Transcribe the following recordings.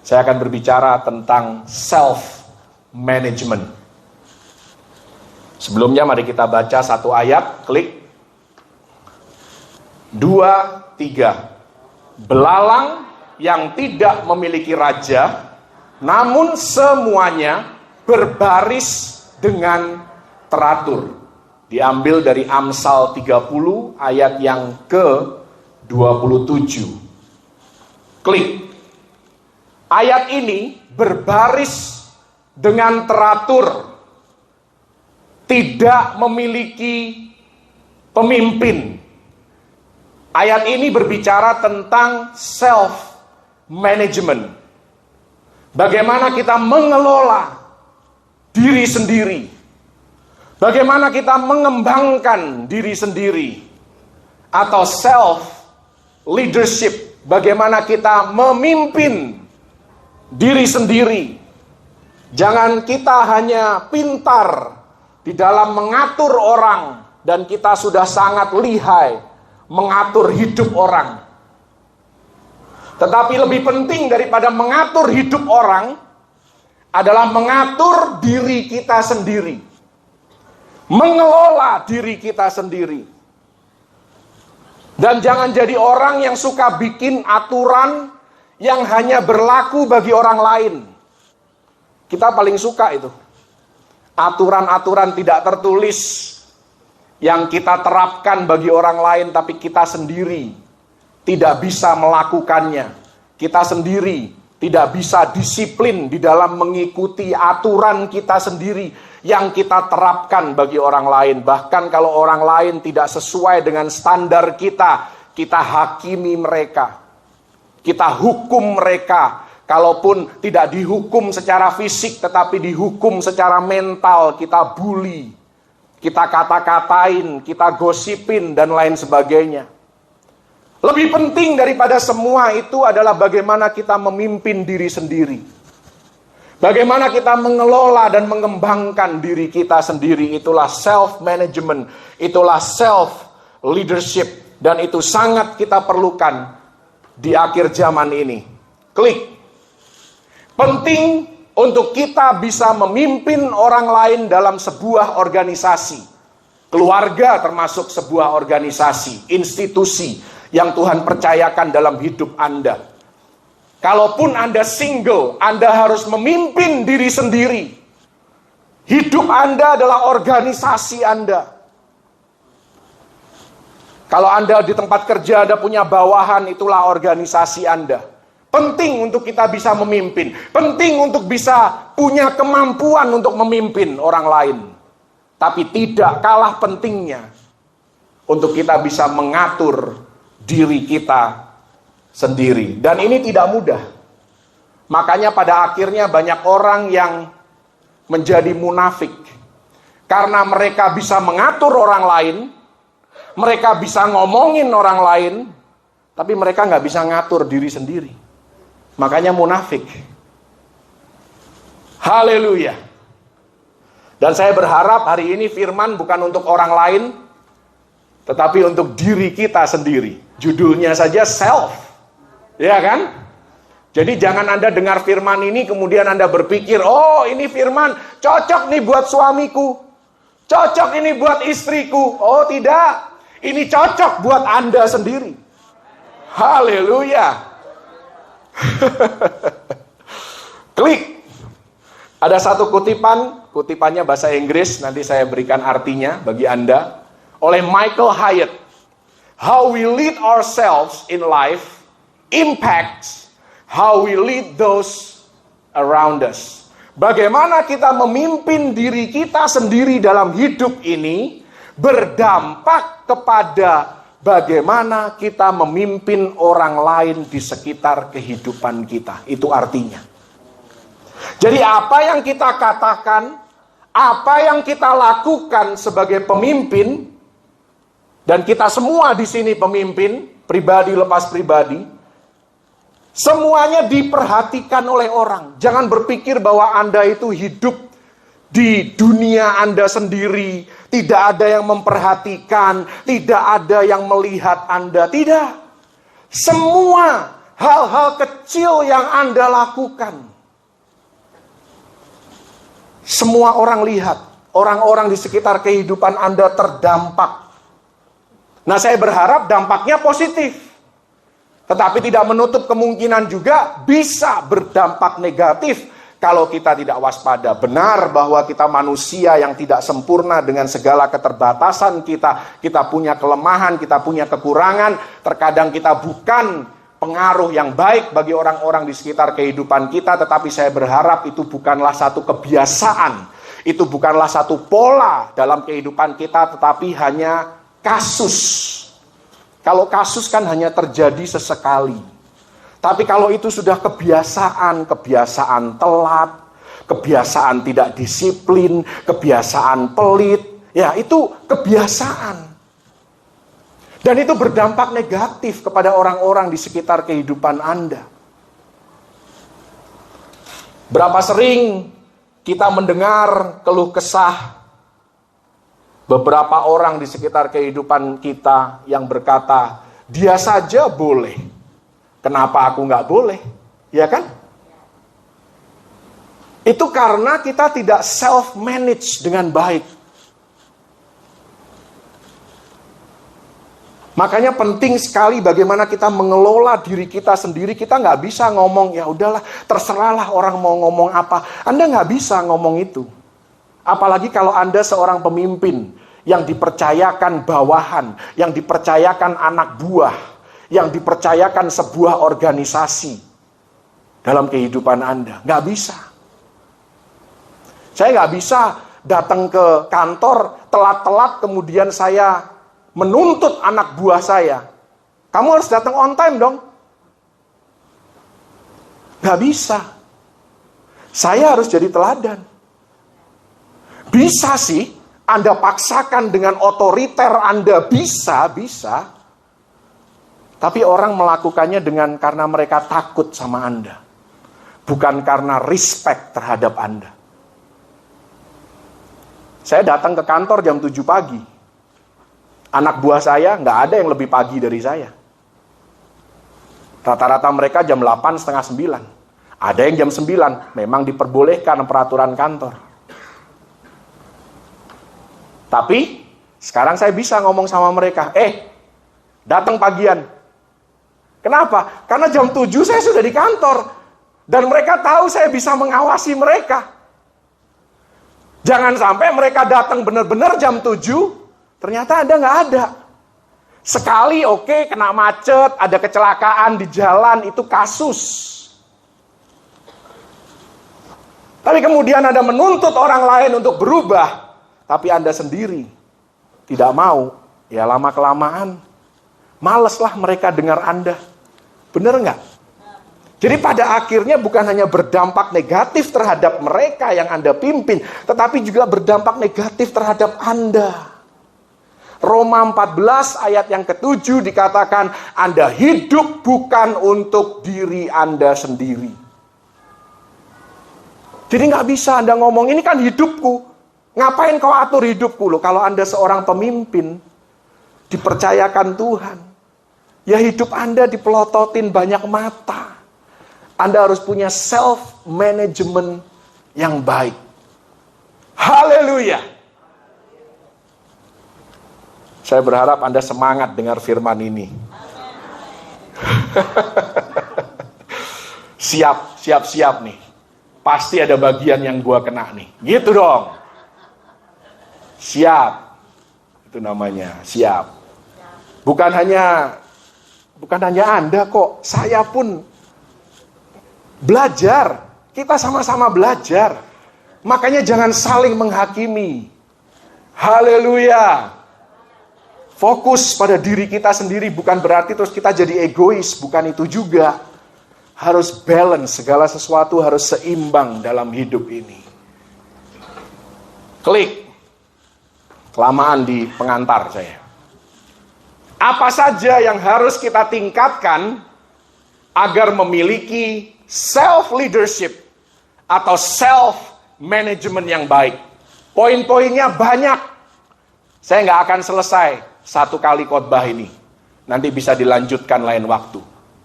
Saya akan berbicara tentang self-management. Sebelumnya mari kita baca satu ayat, klik. 2, 3. Belalang yang tidak memiliki raja, namun semuanya berbaris dengan teratur. Diambil dari Amsal 30 ayat yang ke-27. Klik. Ayat ini berbaris dengan teratur, tidak memiliki pemimpin. Ayat ini berbicara tentang self-management. Bagaimana kita mengelola diri sendiri. Bagaimana kita mengembangkan diri sendiri. Atau self-leadership. Bagaimana kita memimpin diri sendiri. Jangan kita hanya pintar di dalam mengatur orang dan kita sudah sangat lihai mengatur hidup orang. Tetapi lebih penting daripada mengatur hidup orang adalah mengatur diri kita sendiri. Mengelola diri kita sendiri. Dan jangan jadi orang yang suka bikin aturan yang hanya berlaku bagi orang lain. Kita paling suka itu. Aturan-aturan tidak tertulis yang kita terapkan bagi orang lain tapi kita sendiri tidak bisa melakukannya. Kita sendiri tidak bisa disiplin di dalam mengikuti aturan kita sendiri yang kita terapkan bagi orang lain. Bahkan kalau orang lain tidak sesuai dengan standar kita, kita hakimi mereka. Kita hukum mereka. Kalaupun tidak dihukum secara fisik, tetapi dihukum secara mental, kita bully, kita kata-katain, kita gosipin, dan lain sebagainya. Lebih penting daripada semua itu adalah bagaimana kita memimpin diri sendiri. Bagaimana kita mengelola dan mengembangkan diri kita sendiri. Itulah self-management, itulah self-leadership, dan itu sangat kita perlukan di akhir zaman ini. Klik. Penting untuk kita bisa memimpin orang lain dalam sebuah organisasi. Keluarga termasuk sebuah organisasi, institusi yang Tuhan percayakan dalam hidup Anda. Kalaupun Anda single, Anda harus memimpin diri sendiri. Hidup Anda adalah organisasi Anda. Kalau Anda di tempat kerja, Anda punya bawahan, itulah organisasi Anda. Penting untuk kita bisa memimpin. Penting untuk bisa punya kemampuan untuk memimpin orang lain. Tapi tidak kalah pentingnya untuk kita bisa mengatur diri kita sendiri. Dan ini tidak mudah. Makanya pada akhirnya banyak orang yang menjadi munafik. Karena mereka bisa mengatur orang lain. Mereka bisa ngomongin orang lain. Tapi mereka nggak bisa ngatur diri sendiri. Makanya munafik. Haleluya. Dan saya berharap hari ini firman bukan untuk orang lain, tetapi untuk diri kita sendiri. Judulnya saja self. Ya kan? Jadi jangan Anda dengar firman ini kemudian Anda berpikir, oh ini firman cocok nih buat suamiku. Cocok ini buat istriku. Oh tidak. Ini cocok buat Anda sendiri. Haleluya. Klik. Ada satu kutipannya bahasa Inggris, nanti saya berikan artinya bagi Anda, oleh Michael Hyatt. How we lead ourselves in life impacts how we lead those around us. Bagaimana kita memimpin diri kita sendiri dalam hidup ini berdampak kepada bagaimana kita memimpin orang lain di sekitar kehidupan kita. Itu artinya. Jadi apa yang kita katakan, apa yang kita lakukan sebagai pemimpin, dan kita semua di sini pemimpin, pribadi lepas pribadi, semuanya diperhatikan oleh orang. Jangan berpikir bahwa Anda itu hidup di dunia Anda sendiri, tidak ada yang memperhatikan, tidak ada yang melihat Anda. Tidak. Semua hal-hal kecil yang Anda lakukan. Semua orang lihat, orang-orang di sekitar kehidupan Anda terdampak. Nah, saya berharap dampaknya positif. Tetapi tidak menutup kemungkinan juga bisa berdampak negatif kalau kita tidak waspada. Benar bahwa kita manusia yang tidak sempurna dengan segala keterbatasan kita. Kita punya kelemahan, kita punya kekurangan. Terkadang kita bukan pengaruh yang baik bagi orang-orang di sekitar kehidupan kita. Tetapi saya berharap itu bukanlah satu kebiasaan. Itu bukanlah satu pola dalam kehidupan kita, tetapi hanya kasus. Kalau kasus kan hanya terjadi sesekali. Tapi kalau itu sudah kebiasaan telat, kebiasaan tidak disiplin, kebiasaan pelit, ya itu kebiasaan. Dan itu berdampak negatif kepada orang-orang di sekitar kehidupan Anda. Berapa sering kita mendengar keluh kesah beberapa orang di sekitar kehidupan kita yang berkata, dia saja boleh. Kenapa aku nggak boleh? Ya kan? Itu karena kita tidak self-manage dengan baik. Makanya penting sekali bagaimana kita mengelola diri kita sendiri. Kita nggak bisa ngomong, ya udahlah, terserahlah orang mau ngomong apa. Anda nggak bisa ngomong itu. Apalagi kalau Anda seorang pemimpin yang dipercayakan bawahan, yang dipercayakan anak buah, yang dipercayakan sebuah organisasi dalam kehidupan Anda. Nggak bisa. Saya nggak bisa datang ke kantor telat-telat kemudian saya menuntut anak buah saya. Kamu harus datang on time dong. Nggak bisa. Saya harus jadi teladan. Bisa sih, Anda paksakan dengan otoriter Anda, bisa. Tapi orang melakukannya karena mereka takut sama Anda. Bukan karena respect terhadap Anda. Saya datang ke kantor jam 7 pagi. Anak buah saya nggak ada yang lebih pagi dari saya. Rata-rata mereka jam 8, setengah 9. Ada yang jam 9, memang diperbolehkan peraturan kantor. Tapi, sekarang saya bisa ngomong sama mereka, datang pagian. Kenapa? Karena jam 7 saya sudah di kantor. Dan mereka tahu saya bisa mengawasi mereka. Jangan sampai mereka datang benar-benar jam 7, ternyata Anda nggak ada. Sekali oke, kena macet, ada kecelakaan di jalan, itu kasus. Tapi kemudian Anda menuntut orang lain untuk berubah, tapi Anda sendiri tidak mau, ya lama-kelamaan maleslah mereka dengar Anda. Benar nggak? Jadi pada akhirnya bukan hanya berdampak negatif terhadap mereka yang Anda pimpin, tetapi juga berdampak negatif terhadap Anda. Roma 14 ayat yang ke-7 dikatakan, Anda hidup bukan untuk diri Anda sendiri. Jadi nggak bisa Anda ngomong, ini kan hidupku. Ngapain kau atur hidupku? Loh, kalau Anda seorang pemimpin, dipercayakan Tuhan, ya hidup Anda dipelototin banyak mata. Anda harus punya self-management yang baik. Haleluya. Saya berharap Anda semangat dengar firman ini. Siap nih. Pasti ada bagian yang gua kena nih. Gitu dong. Siap. Itu namanya, siap. Bukan hanya Anda kok, saya pun belajar. Kita sama-sama belajar. Makanya jangan saling menghakimi. Haleluya. Fokus pada diri kita sendiri bukan berarti terus kita jadi egois. Bukan itu juga. Harus balance, segala sesuatu harus seimbang dalam hidup ini. Klik. Kelamaan di pengantar saya. Apa saja yang harus kita tingkatkan agar memiliki self-leadership atau self-management yang baik. Poin-poinnya banyak. Saya nggak akan selesai satu kali khotbah ini. Nanti bisa dilanjutkan lain waktu.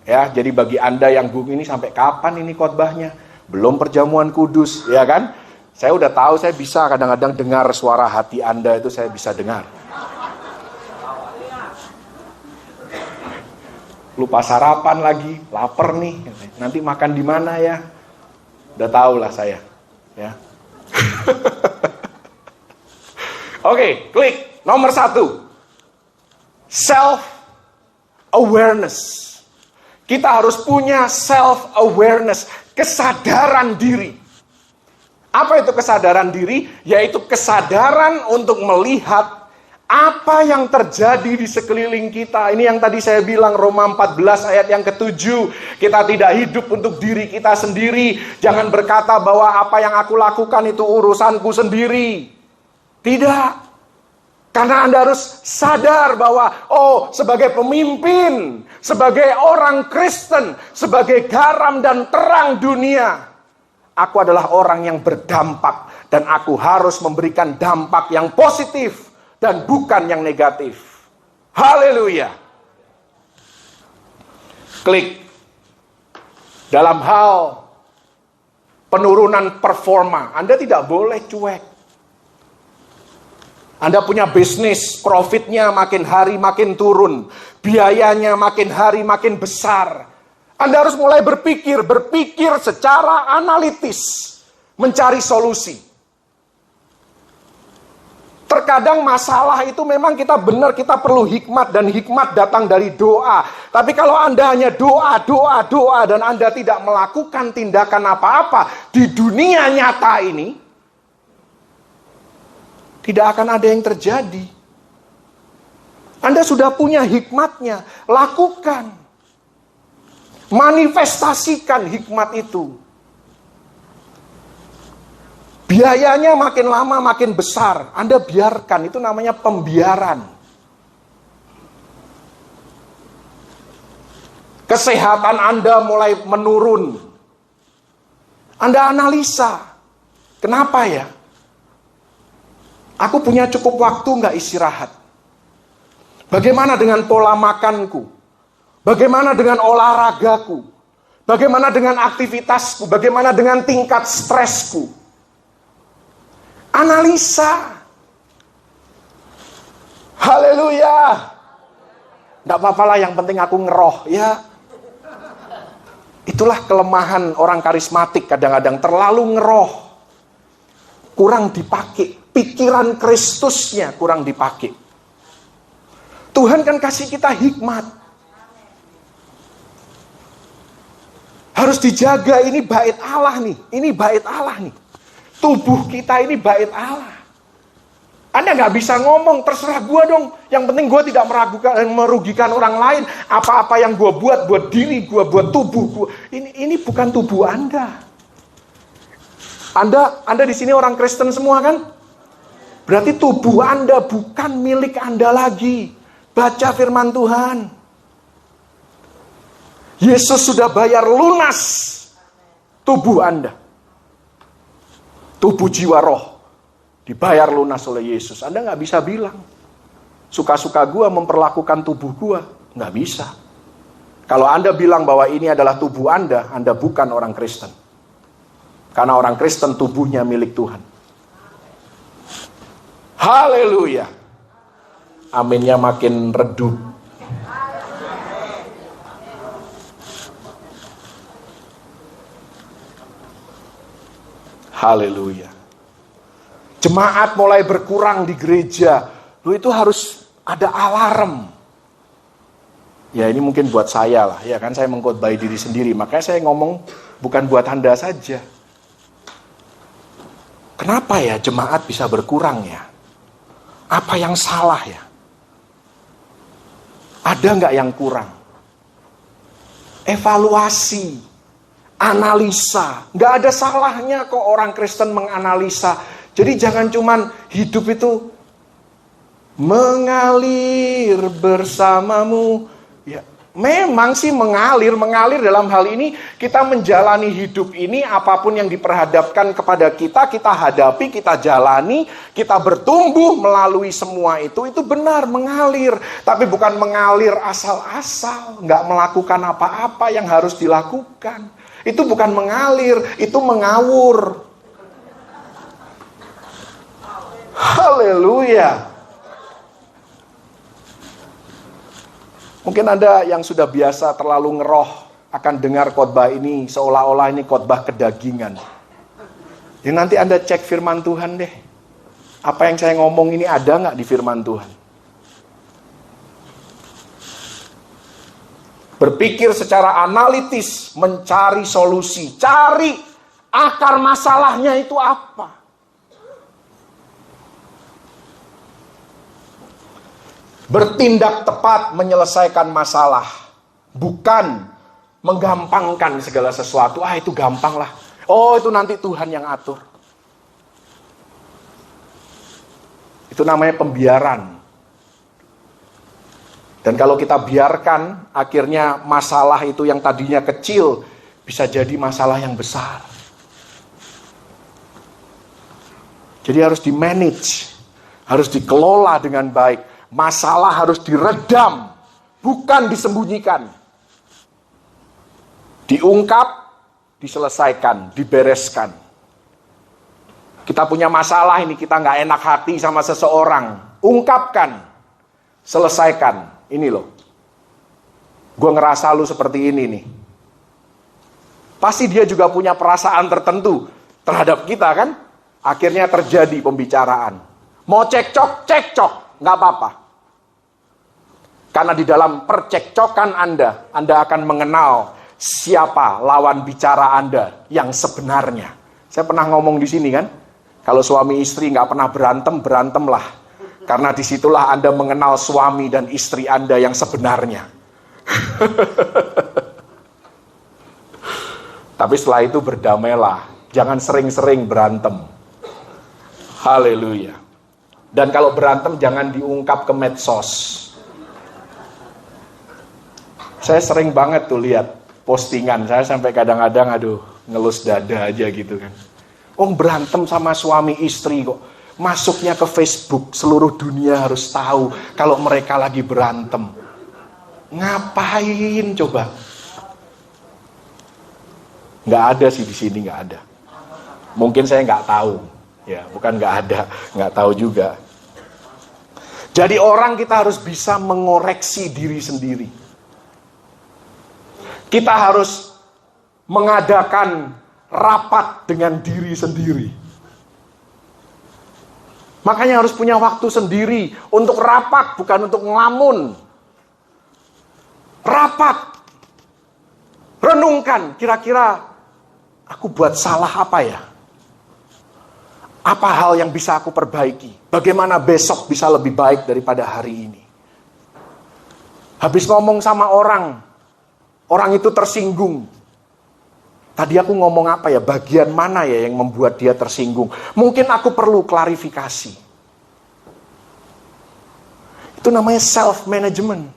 Ya, jadi bagi Anda yang bingung ini sampai kapan ini khotbahnya? Belum perjamuan kudus, ya kan? Saya udah tahu, saya bisa kadang-kadang dengar suara hati Anda itu, saya bisa dengar. Lupa sarapan lagi, lapar nih. Nanti makan di mana ya? Udah tahu lah saya, ya. Oke, klik nomor 1. Self-awareness. Kita harus punya self-awareness, kesadaran diri. Apa itu kesadaran diri? Yaitu kesadaran untuk melihat apa yang terjadi di sekeliling kita. Ini yang tadi saya bilang, Roma 14 ayat yang ke-7. Kita tidak hidup untuk diri kita sendiri. Jangan berkata bahwa apa yang aku lakukan itu urusanku sendiri. Tidak. Karena Anda harus sadar bahwa, sebagai pemimpin, sebagai orang Kristen, sebagai garam dan terang dunia, aku adalah orang yang berdampak. Dan aku harus memberikan dampak yang positif dan bukan yang negatif. Haleluya. Klik. Dalam hal penurunan performa, Anda tidak boleh cuek. Anda punya bisnis, profitnya makin hari makin turun, biayanya makin hari makin besar. Anda harus mulai berpikir secara analitis, mencari solusi. Terkadang masalah itu memang kita perlu hikmat, dan hikmat datang dari doa. Tapi kalau Anda hanya doa, dan Anda tidak melakukan tindakan apa-apa di dunia nyata ini, tidak akan ada yang terjadi. Anda sudah punya hikmatnya, lakukan. Manifestasikan hikmat itu. Biayanya makin lama makin besar, Anda biarkan, itu namanya pembiaran. Kesehatan Anda mulai menurun. Anda analisa, kenapa ya? Aku punya cukup waktu nggak istirahat? Bagaimana dengan pola makanku? Bagaimana dengan olahragaku? Bagaimana dengan aktivitasku? Bagaimana dengan tingkat stresku? Analisa. Haleluya. Nggak apa-apa lah, yang penting aku ngeroh. Ya, itulah kelemahan orang karismatik kadang-kadang, terlalu ngeroh. Kurang dipakai. Pikiran Kristusnya kurang dipakai. Tuhan kan kasih kita hikmat. Harus dijaga, ini bait Allah nih. Ini bait Allah nih. Tubuh kita ini bait Allah. Anda nggak bisa ngomong, terserah gue dong. Yang penting gue tidak merugikan orang lain. Apa-apa yang gue buat diri gue, buat tubuh gue. Ini bukan tubuh Anda. Anda di sini orang Kristen semua kan? Berarti tubuh Anda bukan milik Anda lagi. Baca firman Tuhan. Yesus sudah bayar lunas tubuh Anda. Tubuh, jiwa, roh. Dibayar lunas oleh Yesus. Anda nggak bisa bilang, suka-suka gua memperlakukan tubuh gua. Nggak bisa. Kalau Anda bilang bahwa ini adalah tubuh Anda bukan orang Kristen. Karena orang Kristen tubuhnya milik Tuhan. Haleluya. Aminnya makin redup. Haleluya. Jemaat mulai berkurang di gereja. Itu harus ada alarm. Ya, ini mungkin buat saya lah. Ya kan, saya mengkhotbah diri sendiri. Makanya saya ngomong bukan buat Anda saja. Kenapa ya jemaat bisa berkurang ya? Apa yang salah ya? Ada nggak yang kurang? Evaluasi, analisa. Nggak ada salahnya kok orang Kristen menganalisa. Jadi jangan cuman hidup itu mengalir bersamamu. Ya, Memang sih mengalir dalam hal ini kita menjalani hidup ini, apapun yang diperhadapkan kepada kita, kita hadapi, kita jalani, kita bertumbuh melalui semua itu benar mengalir. Tapi bukan mengalir asal-asal, nggak melakukan apa-apa yang harus dilakukan. Itu bukan mengalir, itu mengawur. Haleluya. Mungkin Anda yang sudah biasa terlalu ngeroh akan dengar khotbah ini seolah-olah ini khotbah kedagingan. Ya nanti Anda cek firman Tuhan deh. Apa yang saya ngomong ini ada nggak di firman Tuhan? Berpikir secara analitis, mencari solusi, cari akar masalahnya itu apa. Bertindak tepat menyelesaikan masalah, bukan menggampangkan segala sesuatu. Itu gampang lah. Oh, itu nanti Tuhan yang atur. Itu namanya pembiaran. Dan kalau kita biarkan, akhirnya masalah itu yang tadinya kecil bisa jadi masalah yang besar. Jadi harus di-manage, harus dikelola dengan baik. Masalah harus diredam, bukan disembunyikan. Diungkap, diselesaikan, dibereskan. Kita punya masalah ini, kita nggak enak hati sama seseorang. Ungkapkan, selesaikan. Ini loh, gue ngerasa lu seperti ini nih. Pasti dia juga punya perasaan tertentu terhadap kita kan. Akhirnya terjadi pembicaraan. Mau cekcok, nggak apa-apa. Karena di dalam percekcokan Anda akan mengenal siapa lawan bicara Anda yang sebenarnya. Saya pernah ngomong di sini kan, kalau suami istri nggak pernah berantemlah. Karena disitulah Anda mengenal suami dan istri Anda yang sebenarnya. Tapi setelah itu berdamailah, jangan sering-sering berantem. Haleluya. Dan kalau berantem jangan diungkap ke medsos. Saya sering banget tuh lihat postingan, saya sampai kadang-kadang ngelus dada aja gitu kan. Berantem sama suami istri kok. Masuknya ke Facebook, seluruh dunia harus tahu kalau mereka lagi berantem. Ngapain coba? Nggak ada sih di sini, nggak ada. Mungkin saya nggak tahu. Ya, bukan nggak ada, nggak tahu juga. Jadi orang kita harus bisa mengoreksi diri sendiri. Kita harus mengadakan rapat dengan diri sendiri. Makanya harus punya waktu sendiri untuk rapat, bukan untuk ngelamun. Rapat. Renungkan, kira-kira aku buat salah apa ya? Apa hal yang bisa aku perbaiki? Bagaimana besok bisa lebih baik daripada hari ini? Habis ngomong sama orang itu tersinggung. Tadi aku ngomong apa ya? Bagian mana ya yang membuat dia tersinggung? Mungkin aku perlu klarifikasi. Itu namanya self-management.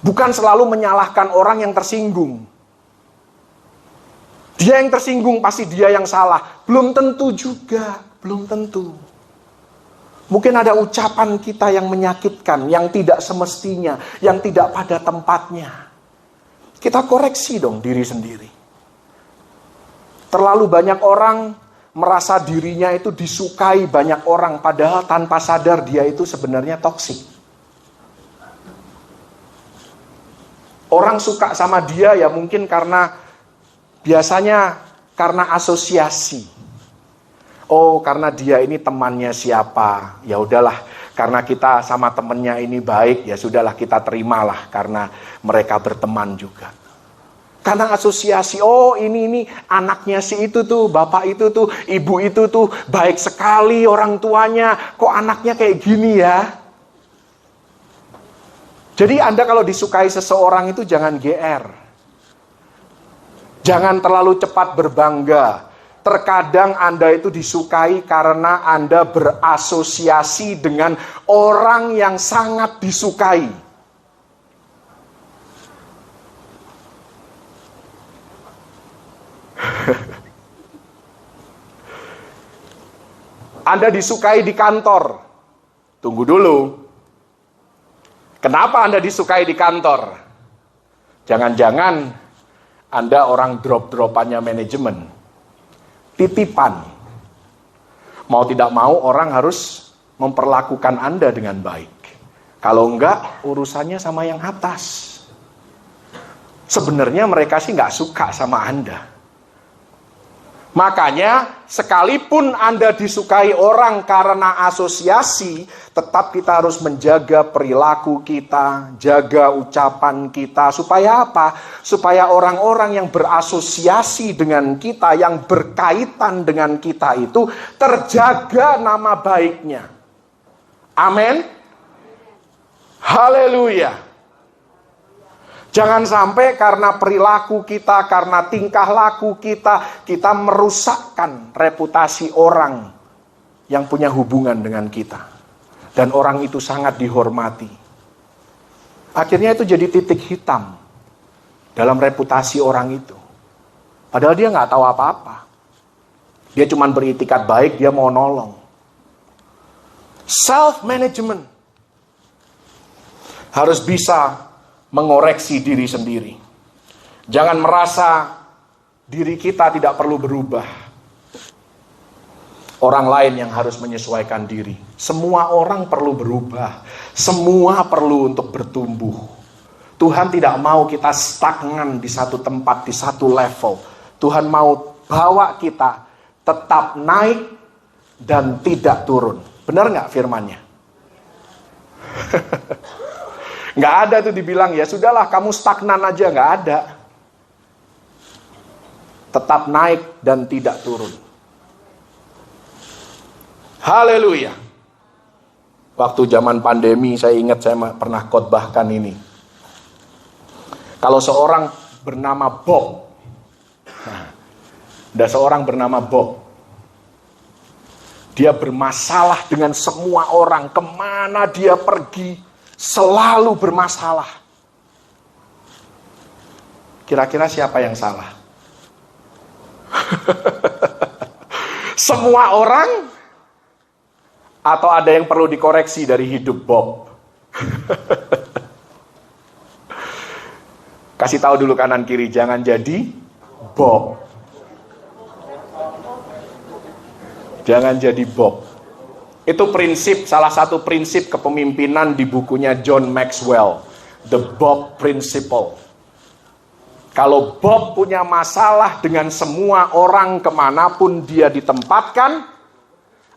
Bukan selalu menyalahkan orang yang tersinggung. Dia yang tersinggung, pasti dia yang salah. Belum tentu juga, belum tentu. Mungkin ada ucapan kita yang menyakitkan, yang tidak semestinya, yang tidak pada tempatnya. Kita koreksi dong diri sendiri. Terlalu banyak orang merasa dirinya itu disukai banyak orang, padahal tanpa sadar dia itu sebenarnya toksik. Orang suka sama dia ya mungkin biasanya karena asosiasi. Oh, karena dia ini temannya siapa? Ya udahlah, karena kita sama temennya ini baik, ya sudahlah kita terimalah karena mereka berteman juga. Karena asosiasi, oh ini anaknya si itu tuh, bapak itu tuh, ibu itu tuh baik sekali orang tuanya, kok anaknya kayak gini ya? Jadi Anda kalau disukai seseorang itu jangan GR. Jangan terlalu cepat berbangga. Terkadang Anda itu disukai karena Anda berasosiasi dengan orang yang sangat disukai. Anda disukai di kantor. Tunggu dulu. Kenapa Anda disukai di kantor? Jangan-jangan Anda orang drop-dropannya manajemen. Titipan. Mau tidak mau orang harus memperlakukan Anda dengan baik. Kalau enggak, urusannya sama yang atas. Sebenarnya mereka sih nggak suka sama Anda. Makanya, sekalipun Anda disukai orang karena asosiasi, tetap kita harus menjaga perilaku kita, jaga ucapan kita. Supaya apa? Supaya orang-orang yang berasosiasi dengan kita, yang berkaitan dengan kita itu, terjaga nama baiknya. Amin. Haleluya. Jangan sampai karena perilaku kita, karena tingkah laku kita, kita merusakkan reputasi orang yang punya hubungan dengan kita. Dan orang itu sangat dihormati. Akhirnya itu jadi titik hitam dalam reputasi orang itu. Padahal dia nggak tahu apa-apa. Dia cuma beritikat baik, dia mau nolong. Self-management. Harus bisa mengoreksi diri sendiri. Jangan merasa diri kita tidak perlu berubah. Orang lain yang harus menyesuaikan diri. Semua orang perlu berubah. Semua perlu untuk bertumbuh. Tuhan tidak mau kita stagnan di satu tempat, di satu level. Tuhan mau bawa kita tetap naik dan tidak turun. Benar nggak firman-Nya? Nggak ada tuh dibilang, ya sudahlah kamu stagnan aja. Nggak ada. Tetap naik dan tidak turun. Haleluya. Waktu zaman pandemi, saya ingat saya pernah khotbahkan ini. Kalau seorang bernama Bob. Ada seorang bernama Bob. Dia bermasalah dengan semua orang. Kemana dia pergi, selalu bermasalah. Kira-kira siapa yang salah? Semua orang? Atau ada yang perlu dikoreksi dari hidup Bob? Kasih tahu dulu kanan kiri, jangan jadi Bob. Jangan jadi Bob. Itu prinsip, salah satu prinsip kepemimpinan di bukunya John Maxwell, The Bob Principle. Kalau Bob punya masalah dengan semua orang kemanapun dia ditempatkan,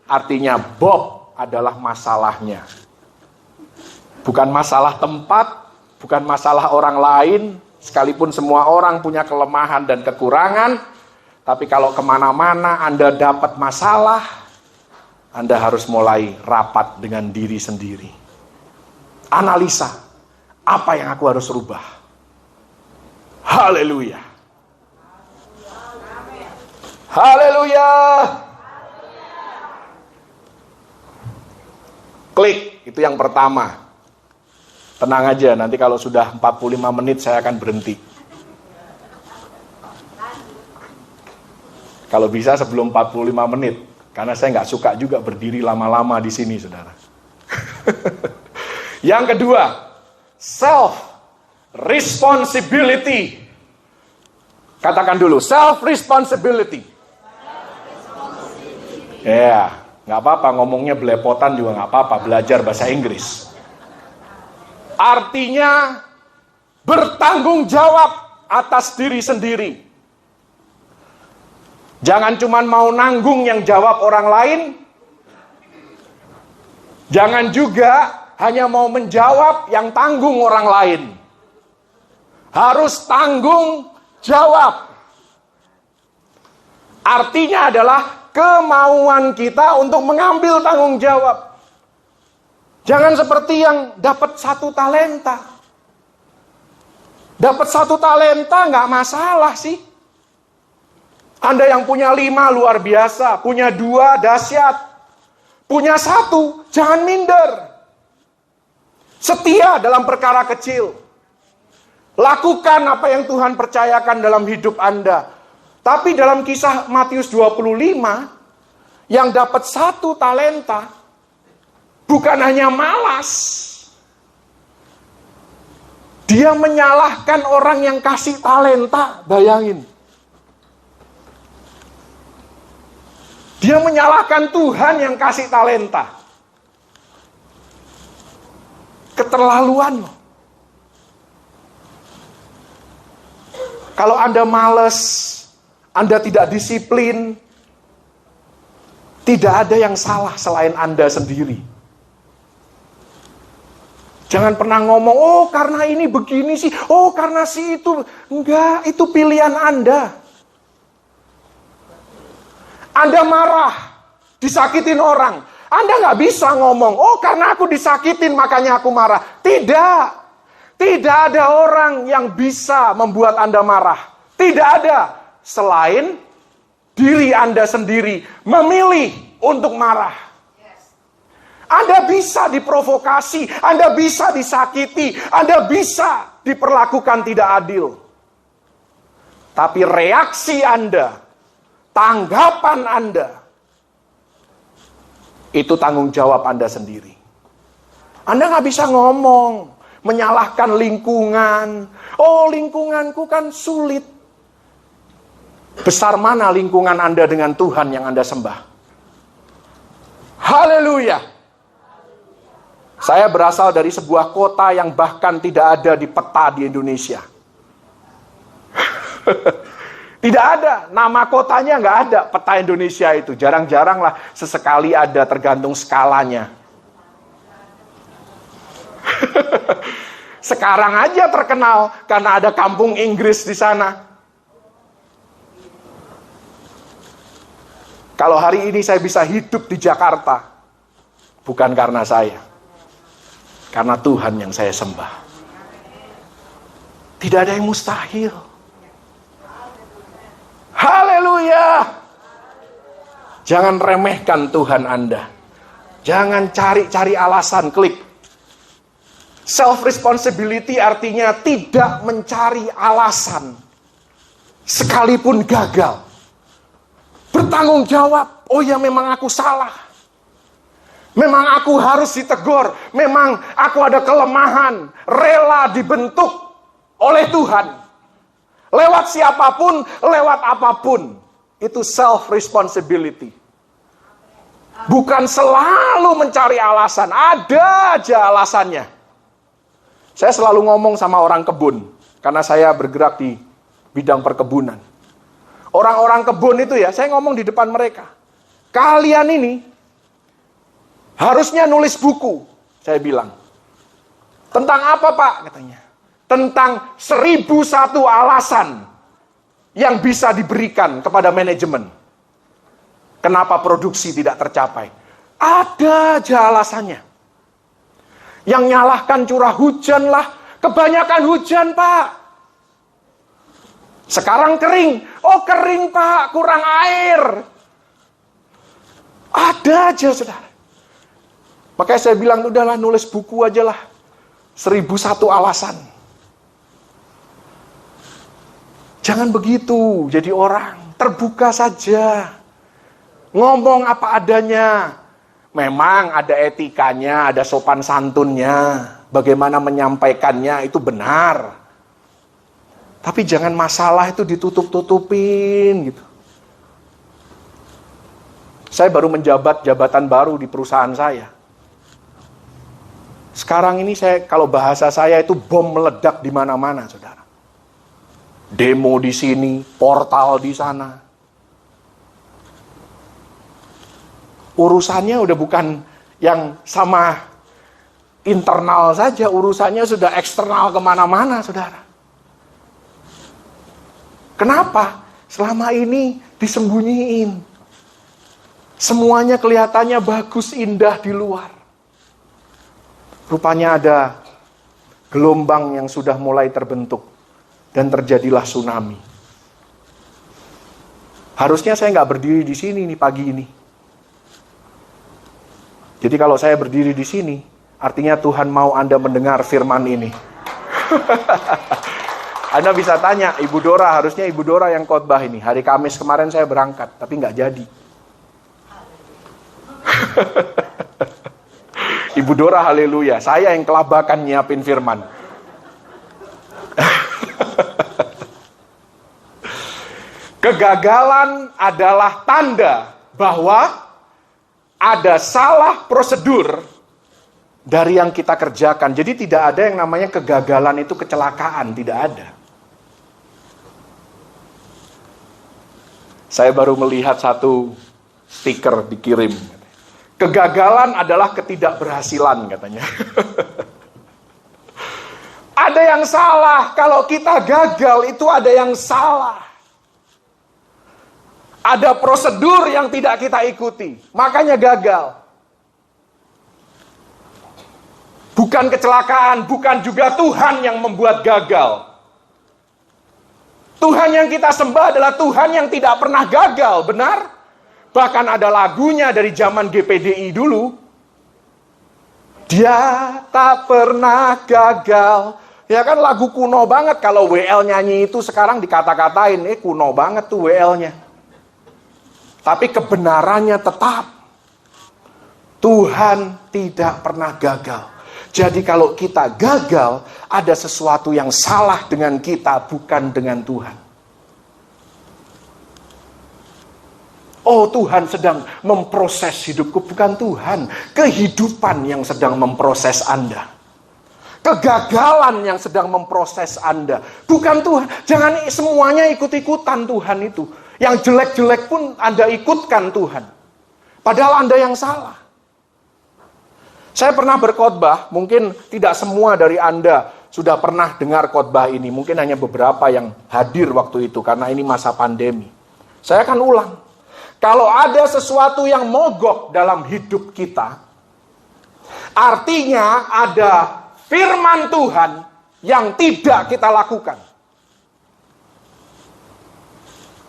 artinya Bob adalah masalahnya. Bukan masalah tempat, bukan masalah orang lain, sekalipun semua orang punya kelemahan dan kekurangan, tapi kalau kemana-mana Anda dapat masalah, Anda harus mulai rapat dengan diri sendiri. Analisa, apa yang aku harus rubah? Haleluya. Haleluya. Klik, itu yang pertama. Tenang aja, nanti kalau sudah 45 menit saya akan berhenti. Kalau bisa sebelum 45 menit. Karena saya nggak suka juga berdiri lama-lama di sini, saudara. Yang kedua, self-responsibility. Katakan dulu, self-responsibility. Ya, nggak apa-apa, ngomongnya belepotan juga nggak apa-apa, belajar bahasa Inggris. Artinya, bertanggung jawab atas diri sendiri. Jangan cuma mau nanggung yang jawab orang lain. Jangan juga hanya mau menjawab yang tanggung orang lain. Harus tanggung jawab. Artinya adalah kemauan kita untuk mengambil tanggung jawab. Jangan seperti yang dapat 1 talenta. Dapat 1 talenta nggak masalah sih. Anda yang punya 5 luar biasa, punya 2 dahsyat, punya 1 jangan minder. Setia dalam perkara kecil. Lakukan apa yang Tuhan percayakan dalam hidup Anda. Tapi dalam kisah Matius 25, yang dapat 1 talenta bukan hanya malas. Dia menyalahkan orang yang kasih talenta, bayangin. Dia menyalahkan Tuhan yang kasih talenta. Keterlaluan loh. Kalau Anda malas, Anda tidak disiplin, tidak ada yang salah selain Anda sendiri. Jangan pernah ngomong, oh karena ini begini sih, oh karena si itu. Enggak, itu pilihan Anda. Anda marah, disakitin orang. Anda nggak bisa ngomong, oh karena aku disakitin makanya aku marah. Tidak. Tidak ada orang yang bisa membuat Anda marah. Tidak ada. Selain diri Anda sendiri memilih untuk marah. Anda bisa diprovokasi, Anda bisa disakiti, Anda bisa diperlakukan tidak adil. Tapi reaksi Anda, tanggapan Anda, itu tanggung jawab Anda sendiri. Anda nggak bisa ngomong, menyalahkan lingkungan. Oh, lingkunganku kan sulit. Besar mana lingkungan Anda dengan Tuhan yang Anda sembah? Haleluya. Saya berasal dari sebuah kota yang bahkan tidak ada di peta di Indonesia. Tidak ada, nama kotanya nggak ada, peta Indonesia itu. Jarang-jarang lah, sesekali ada, tergantung skalanya. Sekarang aja terkenal karena ada kampung Inggris di sana. Kalau hari ini saya bisa hidup di Jakarta, bukan karena saya, karena Tuhan yang saya sembah. Tidak ada yang mustahil. Haleluya. Jangan remehkan Tuhan Anda. Jangan cari-cari alasan, klik. Self-responsibility artinya tidak mencari alasan. Sekalipun gagal. Bertanggung jawab. Oh ya, memang aku salah. Memang aku harus ditegur. Memang aku ada kelemahan. Rela dibentuk oleh Tuhan. Lewat siapapun, lewat apapun. Itu self-responsibility. Bukan selalu mencari alasan. Ada aja alasannya. Saya selalu ngomong sama orang kebun, karena saya bergerak di bidang perkebunan. Orang-orang kebun itu ya, saya ngomong di depan mereka. Kalian ini harusnya nulis buku, saya bilang. Tentang apa Pak? Katanya. Tentang 1001 alasan yang bisa diberikan kepada manajemen. Kenapa produksi tidak tercapai? Ada aja alasannya. Yang nyalahkan curah hujan lah. Kebanyakan hujan Pak. Sekarang kering. Oh kering Pak, kurang air. Ada aja saudara. Makanya saya bilang udahlah nulis buku aja lah. 1001 alasan. Jangan begitu jadi orang. Terbuka saja. Ngomong apa adanya. Memang ada etikanya, ada sopan santunnya. Bagaimana menyampaikannya itu benar. Tapi jangan masalah itu ditutup-tutupin gitu. Saya baru menjabat jabatan baru di perusahaan saya. Sekarang ini kalau bahasa saya itu bom meledak di mana-mana, saudara. Demo di sini, portal di sana. Urusannya udah bukan yang sama internal saja, urusannya sudah eksternal kemana-mana, saudara. Kenapa? Selama ini disembunyiin. Semuanya kelihatannya bagus, indah di luar. Rupanya ada gelombang yang sudah mulai terbentuk. Dan terjadilah tsunami. Harusnya saya nggak berdiri di sini nih pagi ini. Jadi kalau saya berdiri di sini, artinya Tuhan mau Anda mendengar firman ini. Anda bisa tanya, Ibu Dora, harusnya Ibu Dora yang khotbah ini. Hari Kamis kemarin saya berangkat, tapi nggak jadi. Ibu Dora haleluya, saya yang kelabakan nyiapin firman. Kegagalan adalah tanda bahwa ada salah prosedur dari yang kita kerjakan. Jadi tidak ada yang namanya kegagalan itu kecelakaan, tidak ada. Saya baru melihat satu stiker dikirim. Kegagalan adalah ketidakberhasilan katanya. Ada yang salah, kalau kita gagal itu ada yang salah. Ada prosedur yang tidak kita ikuti, makanya gagal. Bukan kecelakaan, bukan juga Tuhan yang membuat gagal. Tuhan yang kita sembah adalah Tuhan yang tidak pernah gagal, benar? Bahkan ada lagunya dari zaman GPDI dulu. Dia tak pernah gagal. Ya kan lagu kuno banget, kalau WL nyanyi itu sekarang dikata-katain, kuno banget tuh WL-nya. Tapi kebenarannya tetap. Tuhan tidak pernah gagal. Jadi kalau kita gagal, ada sesuatu yang salah dengan kita, bukan dengan Tuhan. Oh, Tuhan sedang memproses hidupku, bukan Tuhan. Kehidupan yang sedang memproses Anda. Kegagalan yang sedang memproses Anda, bukan Tuhan. Jangan semuanya ikut-ikutan Tuhan itu. Yang jelek-jelek pun Anda ikutkan Tuhan. Padahal Anda yang salah. Saya pernah berkhotbah, mungkin tidak semua dari Anda sudah pernah dengar khotbah ini. Mungkin hanya beberapa yang hadir waktu itu, karena ini masa pandemi. Saya akan ulang. Kalau ada sesuatu yang mogok dalam hidup kita, artinya ada firman Tuhan yang tidak kita lakukan.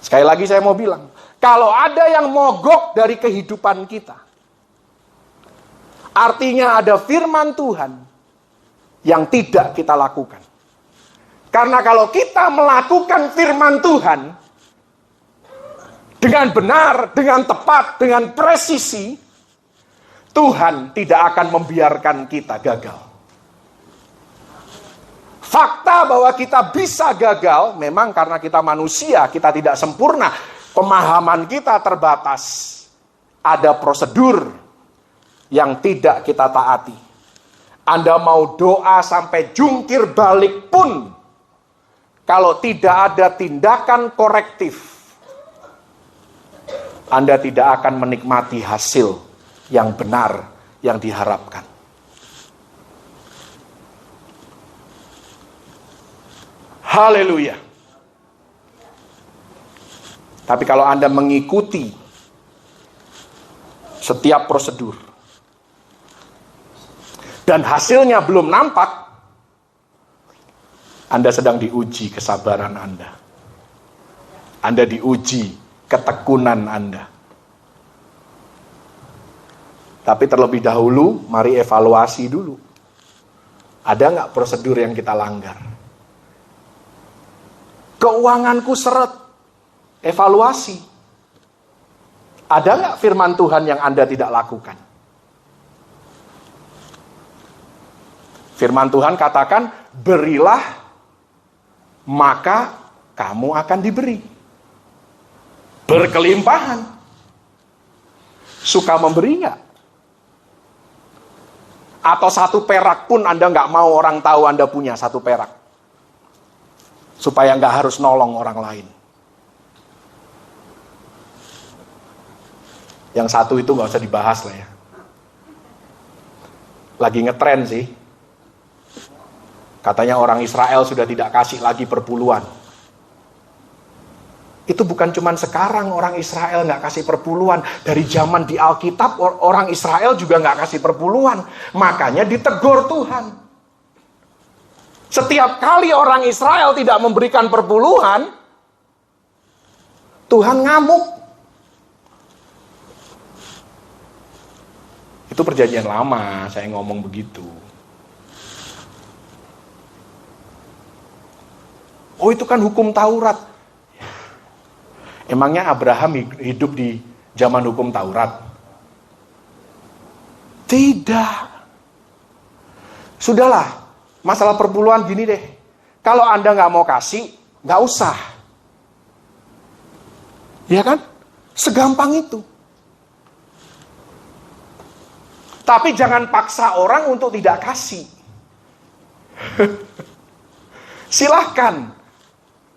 Sekali lagi saya mau bilang, kalau ada yang mogok dari kehidupan kita, artinya ada firman Tuhan yang tidak kita lakukan. Karena kalau kita melakukan firman Tuhan dengan benar, dengan tepat, dengan presisi, Tuhan tidak akan membiarkan kita gagal. Fakta bahwa kita bisa gagal, memang karena kita manusia, kita tidak sempurna. Pemahaman kita terbatas. Ada prosedur yang tidak kita taati. Anda mau doa sampai jungkir balik pun, kalau tidak ada tindakan korektif, Anda tidak akan menikmati hasil yang benar yang diharapkan. Haleluya. Tapi kalau Anda mengikuti setiap prosedur dan hasilnya belum nampak, Anda sedang diuji kesabaran Anda. Anda diuji ketekunan Anda. Tapi terlebih dahulu, mari evaluasi dulu. Ada nggak prosedur yang kita langgar? Keuanganku seret, evaluasi. Ada nggak firman Tuhan yang Anda tidak lakukan? Firman Tuhan katakan, berilah, maka kamu akan diberi. Berkelimpahan. Suka memberi nggak? Atau 1 perak pun Anda nggak mau orang tahu Anda punya 1 perak. Supaya nggak harus nolong orang lain. Yang satu itu nggak usah dibahas lah ya. Lagi ngetren sih. Katanya orang Israel sudah tidak kasih lagi perpuluhan. Itu bukan cuma sekarang orang Israel nggak kasih perpuluhan. Dari zaman di Alkitab orang Israel juga nggak kasih perpuluhan. Makanya ditegur Tuhan. Setiap kali orang Israel tidak memberikan perpuluhan, Tuhan ngamuk. Itu perjanjian lama, saya ngomong begitu. Oh, itu kan hukum Taurat. Emangnya Abraham hidup di zaman hukum Taurat? Tidak. Sudahlah, masalah perpuluhan gini deh. Kalau Anda nggak mau kasih, nggak usah. Ya kan? Segampang itu. Tapi jangan paksa orang untuk tidak kasih. Silahkan.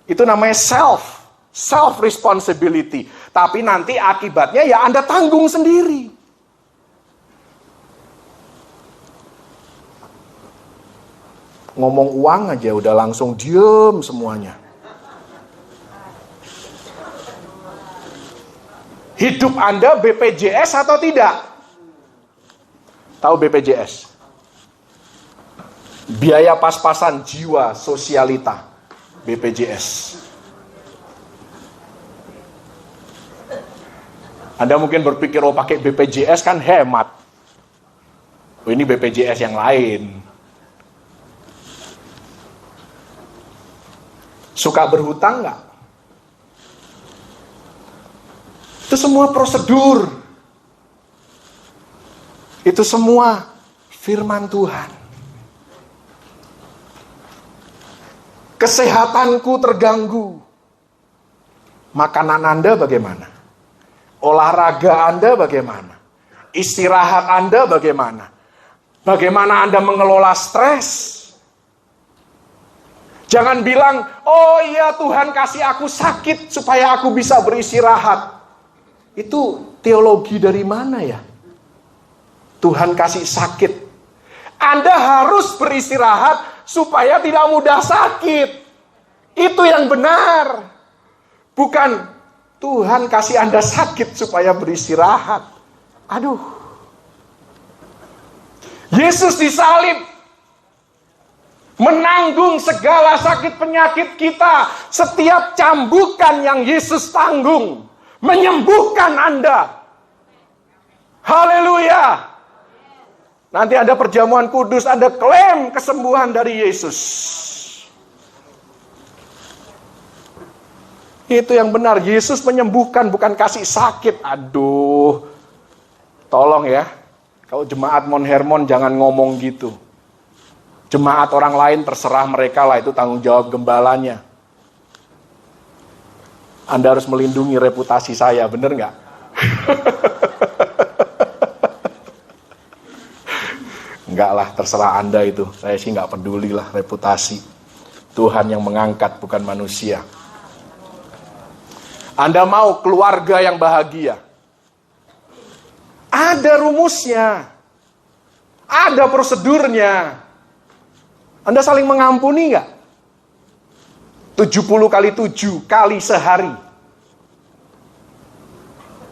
Itu namanya self responsibility. Tapi nanti akibatnya ya Anda tanggung sendiri. Ngomong uang aja udah langsung diem semuanya. Hidup Anda BPJS atau tidak? Tahu BPJS? Biaya pas-pasan jiwa sosialita. BPJS. Anda mungkin berpikir, oh pakai BPJS kan hemat. Oh ini BPJS yang lain. Suka berhutang nggak? Itu semua prosedur. Itu semua firman Tuhan. Kesehatanku terganggu. Makanan Anda bagaimana? Olahraga Anda bagaimana? Istirahat Anda bagaimana? Bagaimana Anda mengelola stres? Jangan bilang, oh iya Tuhan kasih aku sakit supaya aku bisa beristirahat. Itu teologi dari mana ya? Tuhan kasih sakit. Anda harus beristirahat supaya tidak mudah sakit. Itu yang benar. Bukan Tuhan kasih Anda sakit supaya beristirahat. Aduh. Yesus disalib. Menanggung segala sakit penyakit kita. Setiap cambukan yang Yesus tanggung. Menyembuhkan Anda. Haleluya. Nanti ada perjamuan kudus, Anda klaim kesembuhan dari Yesus. Itu yang benar, Yesus menyembuhkan, bukan kasih sakit. Aduh, tolong ya, kalau jemaat Mount Hermon jangan ngomong gitu. Jemaat orang lain terserah mereka lah, itu tanggung jawab gembalanya. Anda harus melindungi reputasi saya, bener nggak? Enggak lah, terserah Anda itu. Saya sih nggak peduli lah reputasi. Tuhan yang mengangkat, bukan manusia. Anda mau keluarga yang bahagia? Ada rumusnya. Ada prosedurnya. Anda saling mengampuni nggak? 70 kali 7 kali sehari.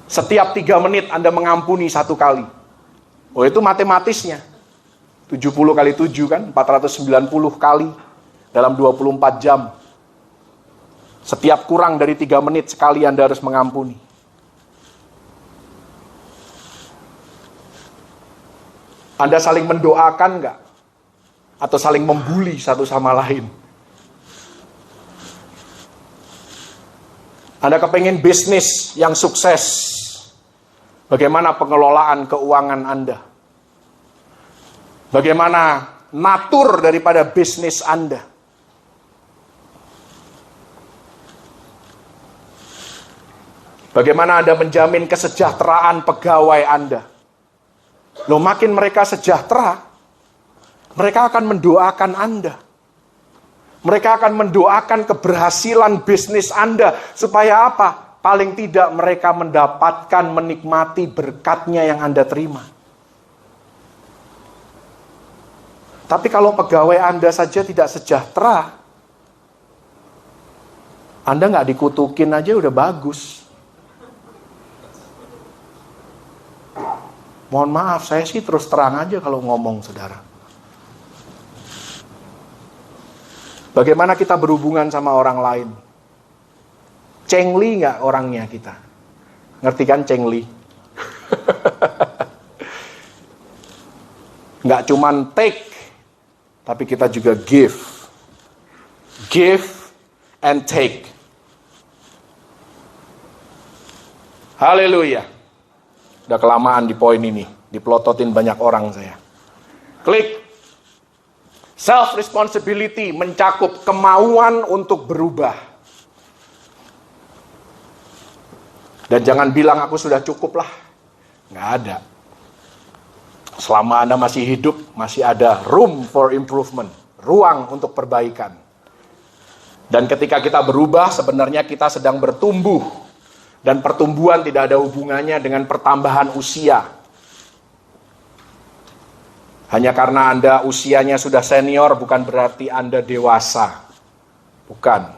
Setiap 3 menit Anda mengampuni 1 kali. Oh itu matematisnya. 70 kali 7 kan, 490 kali dalam 24 jam. Setiap kurang dari 3 menit sekali Anda harus mengampuni. Anda saling mendoakan nggak? Atau saling membuli satu sama lain? Anda kepengen bisnis yang sukses. Bagaimana pengelolaan keuangan Anda? Bagaimana natur daripada bisnis Anda? Bagaimana Anda menjamin kesejahteraan pegawai Anda? Loh, makin mereka sejahtera, mereka akan mendoakan Anda. Mereka akan mendoakan keberhasilan bisnis Anda. Supaya apa? Paling tidak mereka mendapatkan, menikmati berkatnya yang Anda terima. Tapi kalau pegawai Anda saja tidak sejahtera, Anda nggak dikutukin aja udah bagus. Mohon maaf, saya sih terus terang aja kalau ngomong, saudara. Bagaimana kita berhubungan sama orang lain? Cengli nggak orangnya kita? Ngerti kan cengli? Nggak cuman take, tapi kita juga give. Give and take. Haleluya. Udah kelamaan di poin ini. Dipelototin banyak orang saya. Klik. Self-responsibility mencakup kemauan untuk berubah. Dan jangan bilang aku sudah cukup lah. Nggak ada. Selama Anda masih hidup, masih ada room for improvement. Ruang untuk perbaikan. Dan ketika kita berubah, sebenarnya kita sedang bertumbuh. Dan pertumbuhan tidak ada hubungannya dengan pertambahan usia. Hanya karena Anda usianya sudah senior, bukan berarti Anda dewasa. Bukan.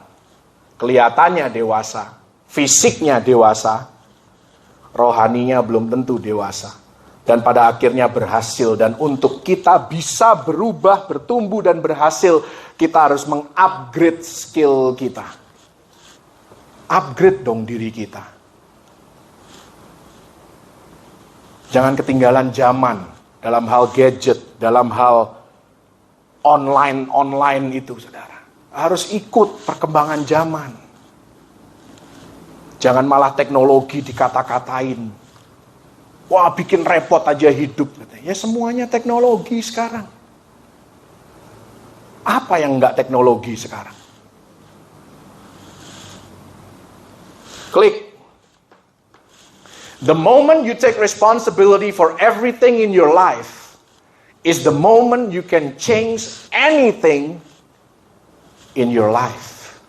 Kelihatannya dewasa. Fisiknya dewasa. Rohaninya belum tentu dewasa. Dan pada akhirnya berhasil. Dan untuk kita bisa berubah, bertumbuh, dan berhasil, kita harus mengupgrade skill kita. Upgrade dong diri kita. Jangan ketinggalan zaman dalam hal gadget, dalam hal online itu, saudara. Harus ikut perkembangan zaman. Jangan malah teknologi dikata-katain. Wah, bikin repot aja hidup. Ya semuanya teknologi sekarang. Apa yang enggak teknologi sekarang? Klik. The moment you take responsibility for everything in your life is the moment you can change anything in your life.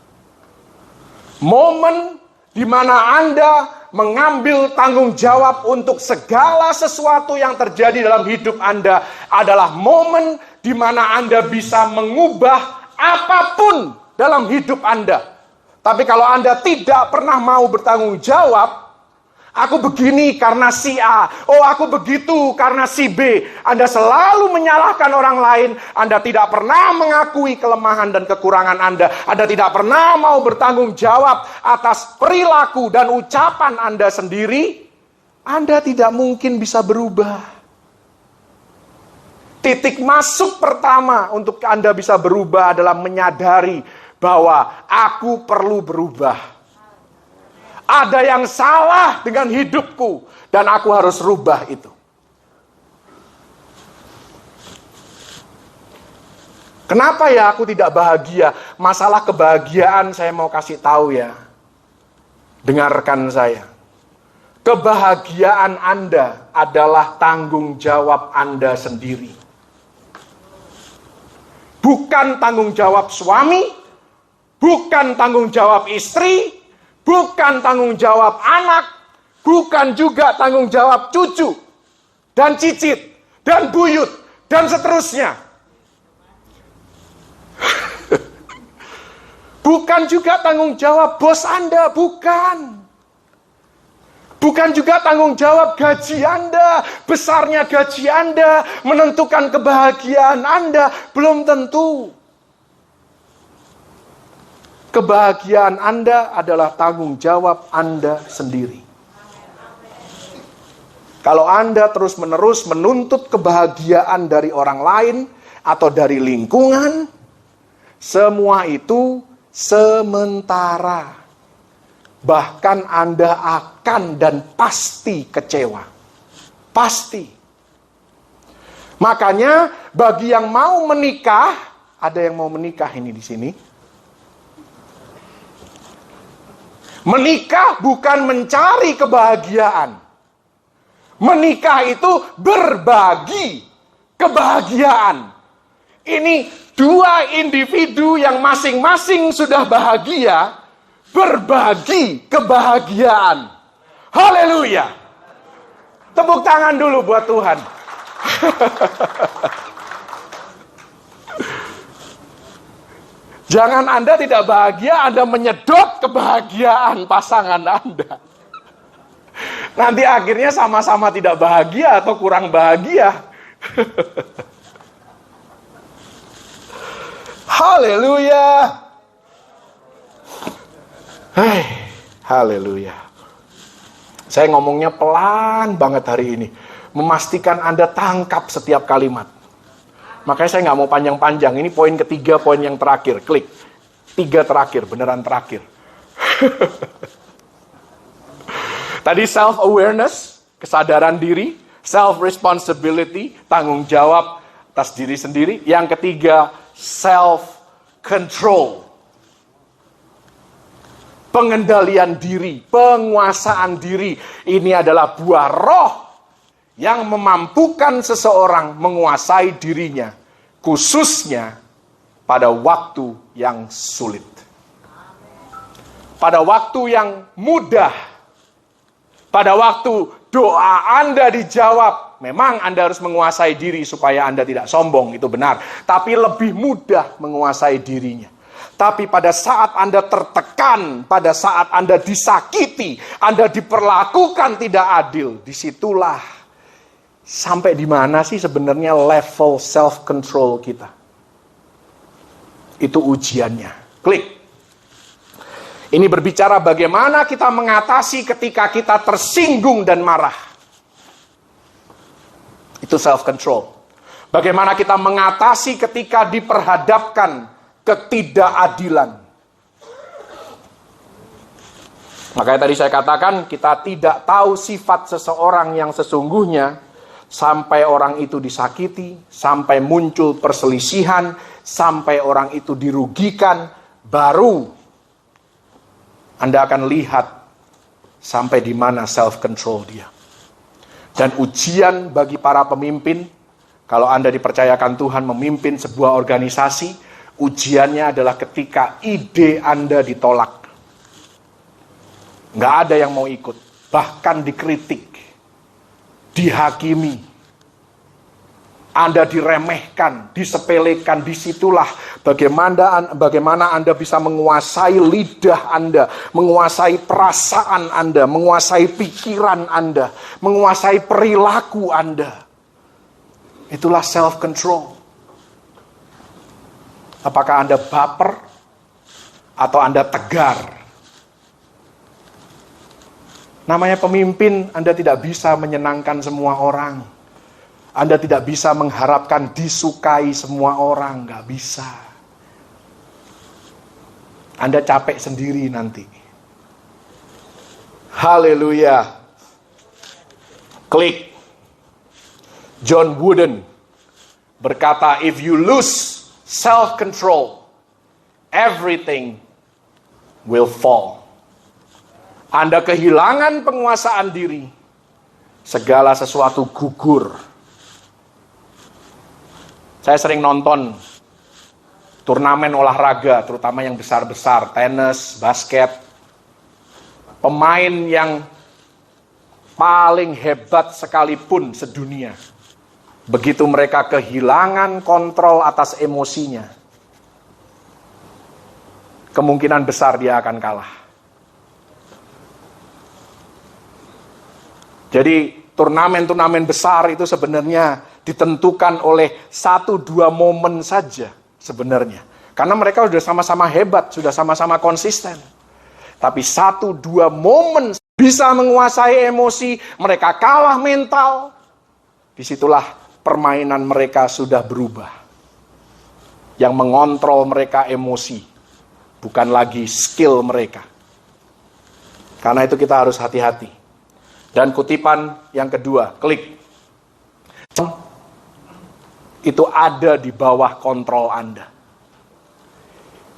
Momen di mana Anda mengambil tanggung jawab untuk segala sesuatu yang terjadi dalam hidup Anda adalah momen di mana Anda bisa mengubah apapun dalam hidup Anda. Tapi kalau Anda tidak pernah mau bertanggung jawab, aku begini karena si A. Oh, aku begitu karena si B. Anda selalu menyalahkan orang lain. Anda tidak pernah mengakui kelemahan dan kekurangan Anda. Anda tidak pernah mau bertanggung jawab atas perilaku dan ucapan Anda sendiri. Anda tidak mungkin bisa berubah. Titik masuk pertama untuk Anda bisa berubah adalah menyadari bahwa aku perlu berubah. Ada yang salah dengan hidupku dan aku harus rubah itu. Kenapa ya aku tidak bahagia? Masalah kebahagiaan saya mau kasih tahu ya. Dengarkan saya. Kebahagiaan Anda adalah tanggung jawab Anda sendiri. Bukan tanggung jawab suami, bukan tanggung jawab istri, bukan tanggung jawab anak, bukan juga tanggung jawab cucu, dan cicit, dan buyut, dan seterusnya. Bukan juga tanggung jawab bos Anda, bukan. Bukan juga tanggung jawab gaji Anda, besarnya gaji Anda, menentukan kebahagiaan Anda, belum tentu. Kebahagiaan Anda adalah tanggung jawab Anda sendiri. Kalau Anda terus-menerus menuntut kebahagiaan dari orang lain atau dari lingkungan, semua itu sementara. Bahkan Anda akan dan pasti kecewa. Pasti. Makanya bagi yang mau menikah, ada yang mau menikah ini di sini. Menikah bukan mencari kebahagiaan. Menikah itu berbagi kebahagiaan. Ini dua individu yang masing-masing sudah bahagia, berbagi kebahagiaan. Haleluya. Tepuk tangan dulu buat Tuhan. Jangan Anda tidak bahagia, Anda menyedot kebahagiaan pasangan Anda. Nanti akhirnya sama-sama tidak bahagia atau kurang bahagia. Haleluya. Haleluya. Saya ngomongnya pelan banget hari ini. Memastikan Anda tangkap setiap kalimat. Makanya saya nggak mau panjang-panjang. Ini poin ketiga, poin yang terakhir. Klik. 3 terakhir, beneran terakhir. Tadi self-awareness. kesadaran diri, self-responsibility, tanggung jawab atas diri sendiri. Yang ketiga, self-control, pengendalian diri, penguasaan diri. Ini adalah buah roh yang memampukan seseorang menguasai dirinya, khususnya pada waktu yang sulit. Pada waktu yang mudah, pada waktu doa Anda dijawab, memang Anda harus menguasai diri supaya Anda tidak sombong, itu benar. Tapi lebih mudah menguasai dirinya. Tapi pada saat Anda tertekan, pada saat Anda disakiti, Anda diperlakukan tidak adil, disitulah sampai di mana sih sebenarnya level self-control kita. Itu ujiannya. Klik. Ini berbicara bagaimana kita mengatasi ketika kita tersinggung dan marah. Itu self-control. Bagaimana kita mengatasi ketika diperhadapkan ketidakadilan. Makanya tadi saya katakan, kita tidak tahu sifat seseorang yang sesungguhnya sampai orang itu disakiti, sampai muncul perselisihan, sampai orang itu dirugikan, baru Anda akan lihat sampai di mana self-control dia. Dan ujian bagi para pemimpin, kalau Anda dipercayakan Tuhan memimpin sebuah organisasi, ujiannya adalah ketika ide Anda ditolak. Nggak ada yang mau ikut, bahkan dikritik, dihakimi. Anda diremehkan, disepelekan, disitulah bagaimana Anda bisa menguasai lidah Anda, menguasai perasaan Anda, menguasai pikiran Anda, menguasai perilaku Anda. Itulah self-control. Apakah Anda baper atau Anda tegar? Namanya pemimpin, Anda tidak bisa menyenangkan semua orang. Anda tidak bisa mengharapkan disukai semua orang, nggak bisa. Anda capek sendiri nanti. Haleluya. Klik. John Wooden berkata, if you lose self-control, everything will fall. Anda kehilangan penguasaan diri, segala sesuatu gugur. Saya sering nonton turnamen olahraga, terutama yang besar-besar, tenis, basket. Pemain yang paling hebat sekalipun sedunia, begitu mereka kehilangan kontrol atas emosinya, kemungkinan besar dia akan kalah. Jadi turnamen-turnamen besar itu sebenarnya ditentukan oleh 1-2 momen saja sebenarnya. Karena mereka sudah sama-sama hebat, sudah sama-sama konsisten. Tapi 1-2 momen bisa menguasai emosi, mereka kalah mental. Disitulah permainan mereka sudah berubah. Yang mengontrol mereka emosi, bukan lagi skill mereka. Karena itu kita harus hati-hati. Dan kutipan yang kedua, klik. Itu ada di bawah kontrol Anda.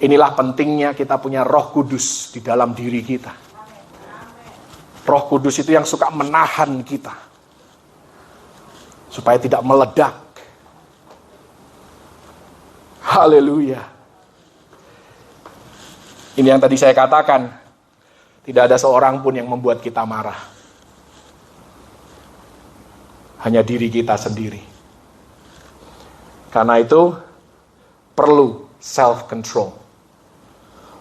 Inilah pentingnya kita punya Roh Kudus di dalam diri kita. Roh Kudus itu yang suka menahan kita, supaya tidak meledak. Haleluya. Ini yang tadi saya katakan, tidak ada seorang pun yang membuat kita marah. Hanya diri kita sendiri. Karena itu perlu self-control,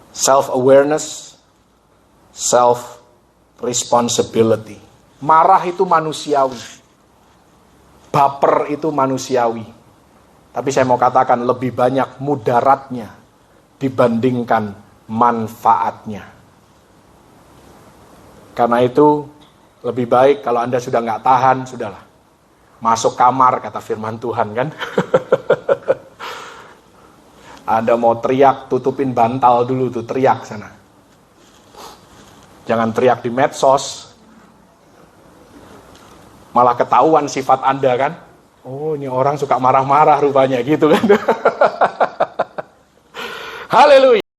self-awareness, self-responsibility. Marah itu manusiawi, baper itu manusiawi. Tapi saya mau katakan lebih banyak mudaratnya dibandingkan manfaatnya. Karena itu lebih baik kalau Anda sudah nggak tahan, sudahlah. Masuk kamar, kata firman Tuhan kan. Anda mau teriak, tutupin bantal dulu tuh, teriak sana. Jangan teriak di medsos. Malah ketahuan sifat Anda kan. Oh, ini orang suka marah-marah rupanya gitu kan. Haleluya.